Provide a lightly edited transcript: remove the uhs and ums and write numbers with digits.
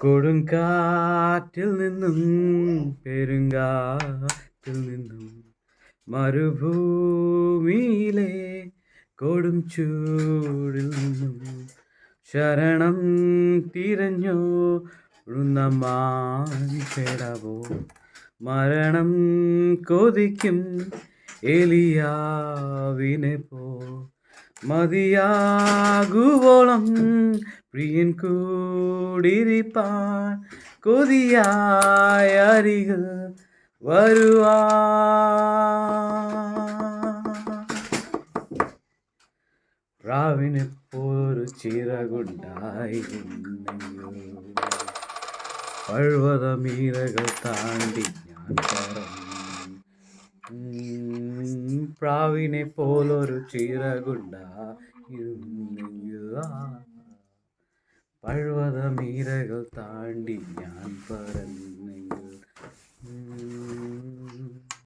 കൊടുങ്കാറ്റിൽ നിന്നും പെരുങ്കാറ്റിൽ നിന്നും മരുഭൂമിയിലെ കൊടും ചൂടിൽ നിന്നും ശരണം തിരഞ്ഞോടുന്ന മാൻപേടവോ മരണം കൊതിക്കും എലിയാവിനെ പോ മതിയാകുവോളം പ്രിയൻ കൂടിരിപ്പാൻ കൊതിയായ അരികിൽ വരുവാ. പ്രാവിനെപ്പോലൊരു ചിറകുണ്ടായിരുന്നെങ്കിൽ പർവ്വതമീരകൾ താണ്ടി ഞാൻ പറന്നു. പ്രാവിനെ പോലൊരു ചിറകുണ്ടായിരുന്നെങ്കിൽ പർവ്വതമീരകൾ താണ്ടി ഞാൻ പറന്നു.